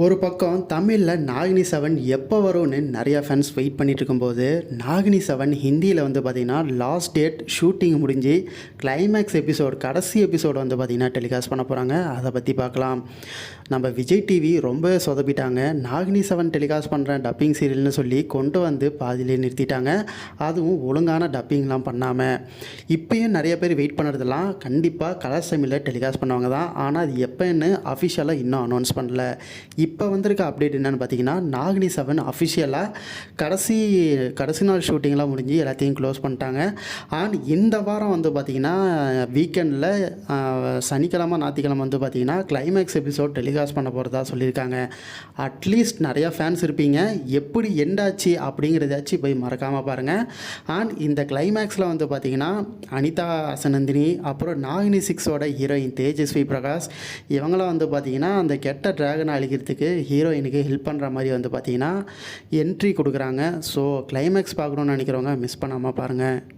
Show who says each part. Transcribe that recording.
Speaker 1: ஒரு பக்கம் தமிழில் நாகினி 7 எப்போ வரும்னு நிறையா ஃபேன்ஸ் வெயிட் பண்ணிட்டு இருக்கும்போது, நாகினி 7 ஹிந்தியில் வந்து பார்த்திங்கன்னா லாஸ்ட் டேட் ஷூட்டிங் முடிஞ்சு கிளைமேக்ஸ் எபிசோட் கடைசி எபிசோடு வந்து பார்த்திங்கன்னா டெலிகாஸ்ட் பண்ண போகிறாங்க. அதை பற்றி பார்க்கலாம். நம்ம விஜய் டிவி ரொம்ப சொதப்பிட்டாங்க. நாகினி 7 டெலிகாஸ்ட் பண்ணுற டப்பிங் சீரியல்னு சொல்லி கொண்டு வந்து பாதியிலே நிறுத்திட்டாங்க. அதுவும் ஒழுங்கான டப்பிங்லாம் பண்ணாமல். இப்போயும் நிறைய பேர் வெயிட் பண்ணுறதெல்லாம் கண்டிப்பாக கலர்ஸ் தமிழில் டெலிகாஸ்ட் பண்ணுவாங்க தான். ஆனால் அது எப்போன்னு அஃபிஷியலாக இன்னும் அனௌன்ஸ் பண்ணல. இப்போ வந்திருக்க அப்டேட் என்னென்னு பார்த்தீங்கன்னா, நாகினி 7 அஃபிஷியலாக கடைசி நாள் ஷூட்டிங்லாம் முடிஞ்சு எல்லாத்தையும் க்ளோஸ் பண்ணிட்டாங்க. அண்ட் இந்த வாரம் வந்து பார்த்திங்கன்னா வீக்கெண்டில் சனிக்கிழமை ஞாயிற்றுக்கிழமை வந்து பார்த்திங்கன்னா கிளைமேக்ஸ் எபிசோட் டெலிகாஸ்ட் பண்ண போகிறதா சொல்லியிருக்காங்க. அட்லீஸ்ட் நிறையா ஃபேன்ஸ் இருப்பீங்க, எப்படி எண்டாச்சு அப்படிங்கிறதாச்சும் போய் மறக்காமல் பாருங்கள். அண்ட் இந்த கிளைமேக்ஸில் வந்து பார்த்திங்கன்னா அனிதா அசனந்தினி, அப்புறம் நாகினி 6ஓட ஹீரோயின் தேஜஸ்வி பிரகாஷ், இவங்களாம் வந்து பார்த்திங்கன்னா அந்த கெட்ட ட்ராகனை அழிக்கிறதுக்கு ஹீரோயினுக்கு ஹெல்ப் பண்ணுற மாதிரி வந்து பார்த்திங்கன்னா என்ட்ரி கொடுக்குறாங்க. ஸோ கிளைமேக்ஸ் பார்க்கணுன்னு நினைக்கிறவங்க மிஸ் பண்ணாமல் பாருங்கள்.